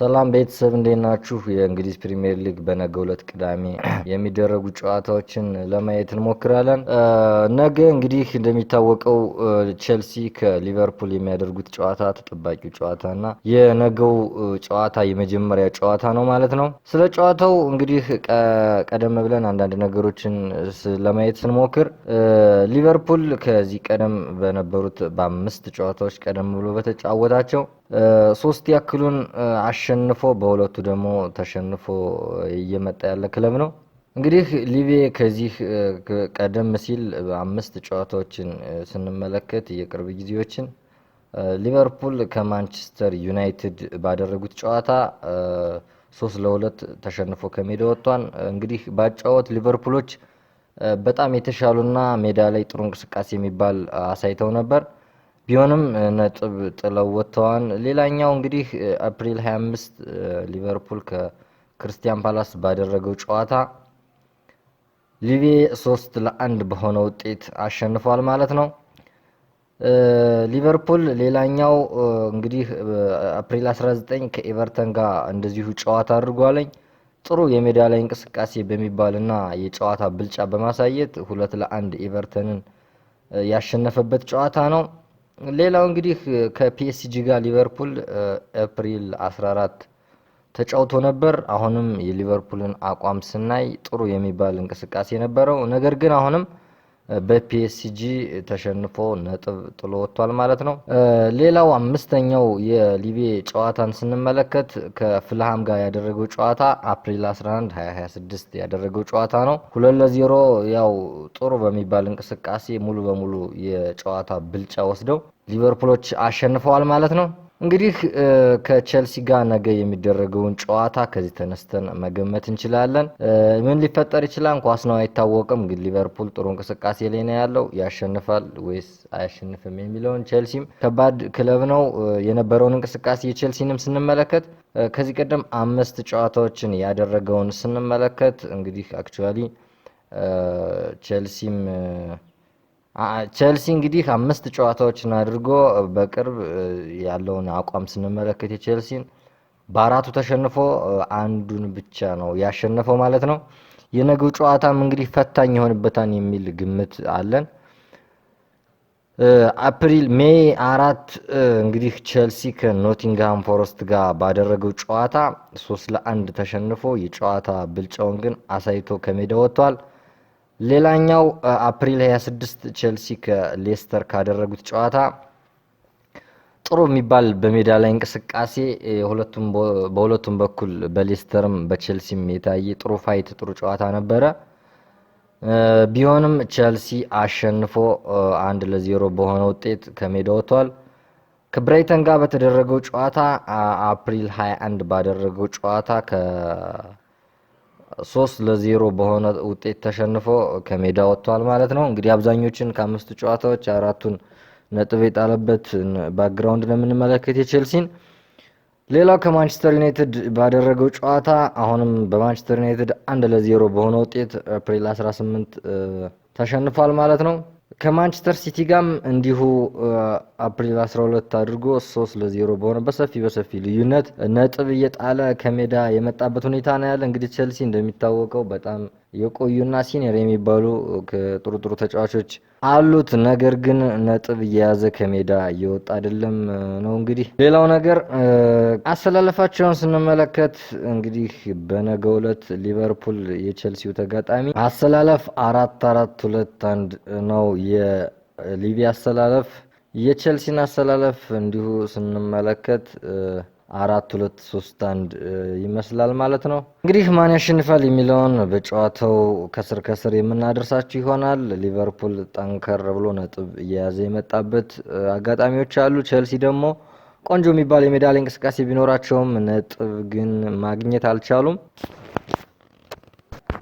ሰላም ቤተሰብ እንዴት ናችሁ? የእንግሊዝ ፕሪሚየር ሊግ በነገው ዕለት ቅዳሜ የሚደረጉ ጨዋታዎችን ለማየት እንሞክራለን። ነገ እንግዲህ እንደሚታወቀው ቼልሲ ከሊቨርፑል የሚያደርጉት ጨዋታ ተጠባቂው ጨዋታ እና የነገው ጨዋታ የመጀመሪያ ጨዋታ ነው ማለት ነው። ስለ ጨዋታው እንግዲህ ቀደም ብለን አንዳንድ ነገሮችን ለማየት ስንሞክር ሊቨርፑል ከዚህ ቀደም በነበሩት በአምስት ጨዋታዎች ቀደም ብሎ በተጫወታቸው ሶስት ያክሉን አሸንፎ በሁለቱ ደግሞ ተሸንፎ እየመጣ ያለ ክለብ ነው። እንግዲህ ሊቬ ከዚህ ቀደም ሲል አምስት ጨዋታዎችን ስንመለከት የቅርብ ጊዜዎችን ሊቨርፑል ከማንቸስተር ዩናይትድ ባደረጉት ጨዋታ 3-2 ተሸንፎ ከሜዳ ወጥቷል። እንግዲህ ባጫወት ሊቨርፑሎች በጣም የተሻሉና ሜዳ ላይ ጥሩ እንቅስቃሴ የሚባል አሳይተው ነበር። ቢሆንም ነጥብ ጥለው ወጥተዋል። ሌላኛው እንግዲህ አፕሪል 25 ሊቨርፑል ከክርስቲያን ፓላስ ባደረገው ጨዋታ ሊቬ 3-1 በሆነ ውጤት አሸንፏል ማለት ነው። ሊቨርፑል ሌላኛው እንግዲህ አፕሪል 19 ከኤቨርተን ጋር እንደዚሁ ጨዋታ አድርጓለኝ። ጥሩ የሜዳ ላይ እንቅስቃሴ በሚባልና የጨዋታ ብልጫ በማሳየት 2-1 ኤቨርተንን ያሸነፈበት ጨዋታ ነው። ሌላው እንግዲህ ከፒኤስጂ ጋር ሊቨርፑል አፕሪል 14 ተጫውቶ ነበር። አሁንም የሊቨርፑልን አቋም ስናይ ጥሩ የሚባል እንቅስቃሴ ነበረው። ነገር ግን አሁንም በፒኤስጂ ተሸንፎ ነጥብ ጥሎ ወጥቷል ማለት ነው። ሌላው አምስተኛው የሊቬ ጨዋታን ስንመለከት ከፍልሃም ጋር ያደረገው ጨዋታ አፕሪል 11 2026 ያደረገው ጨዋታ ነው። 2-0 ያው ጥሩ በሚባል እንቅስቃሴ ሙሉ በሙሉ የጨዋታ ብልጫ ወስደው ሊቨርፑሎች አሸንፈዋል ማለት ነው። እንግዲህ ከቼልሲ ጋር ነገ የሚደረገውን ጨዋታ ከዚህ ተነስተን መገመት እንችላለን። ምን ሊፈጠር ይችላል? ኳስ ነው አይታወቅም። ግን ሊቨርፑል ጥሩ እንቅስቃሴ ላይ ነው ያለው። ያሸንፋል ወይስ አያሸንፍም የሚለውን ቼልሲም ከባድ ክለብ ነው። የነበረውን እንቅስቃሴ የቼልሲንም ስንመለከት ከዚህ ቀደም 5 ጨዋታዎችን ያደረገውን ስንመለከት እንግዲህ አክቹአሊ ቼልሲ እንግዲህ 5 ጨዋታዎችን አድርጎ በቅርብ ያለውን አቋም ስንመለከት የቼልሲን በአራቱ ተሸንፎ አንዱን ብቻ ነው ያሸነፈው ማለት ነው። የነገው ጨዋታም እንግዲህ ፈታኝ ይሆንበታል የሚል ግምት አለን። አፕሪል ሜይ 4 እንግዲህ ቼልሲ ከኖቲንግሃም ፎረስት ጋር ባደረገው ጨዋታ 3-1 ተሸንፎ የጨዋታ ብልጫውን ግን አሳይቶ ከሜዳ ወጥቷል። ሌላኛው አፕሪል 26 ቼልሲ ከሌስተር ካደረጉት ጨዋታ ጥሩ የሚባል በሜዳ ላይ እንቅስቃሴ በሁለቱም በኩል በሌስተርም በቼልሲም የታየ ጥሩ ፋይት ጥሩ ጨዋታ ነበረ። ቢሆንም ቼልሲ አሸንፎ 1-0 በሆነ ውጤት ከሜዳ ወጥቷል። ከብራይተን ጋር በተደረገው ጨዋታ አፕሪል 21 ባደረገው ጨዋታ 3-0 በሆነ ውጤት ተሸንፎ ከሜዳ ወጥቷል ማለት ነው። እንግዲህ አብዛኞችን ከአምስቱ ጨዋታዎች አራቱን ነጥብ የጣለበት ባክግራውንድ ነው የምንመለከት የቼልሲን። ሌላው ከማንቸስተር ዩናይትድ ባደረገው ጨዋታ አሁንም በማንቸስተር ዩናይትድ 1-0 በሆነ ውጤት አፕሪል 18 ተሸንፏል ማለት ነው። ከማንቸስተር ሲቲ ጋርም እንዲሁ አፕሪል 12 አድርጎ 3-0 በሆነ በሰፊ ልዩነት ነጥብ እየጣለ ከሜዳ የመጣበት ሁኔታ ነው ያለ። እንግዲህ ቼልሲ እንደሚታወቀው በጣም የቆዩና ሲኒየር የሚባሉ ጥሩ ተጫዋቾች አሉት። ነገር ግን ነጥብ እየያዘ ከሜዳ እየወጣ አይደለም ነው። እንግዲህ ሌላው ነገር አሰላለፋቸውን ስንመለከት እንግዲህ በነገው ዕለት ሊቨርፑል የቼልሲው ተጋጣሚ አሰላለፍ 4-4-2-1 ነው የሊቪ አሰላለፍ። የቼልሲን አሰላለፍ እንዲሁ ስንመለከት 4-2-3-1 ይመስላል ማለት ነው። እንግዲህ ማን ያሸንፋል የሚለውን በጨዋታው ከስር የምናደርሳችሁ ይሆናል። ሊቨርፑል ጠንከር ብሎ ነጥብ እየያዘ የመጣበት አጋጣሚዎች አሉ። ቼልሲ ደግሞ ቆንጆ የሚባል የሜዳ ላይ እንቅስቃሴ ቢኖራቸውም ነጥብ ግን ማግኘት አልቻሉም።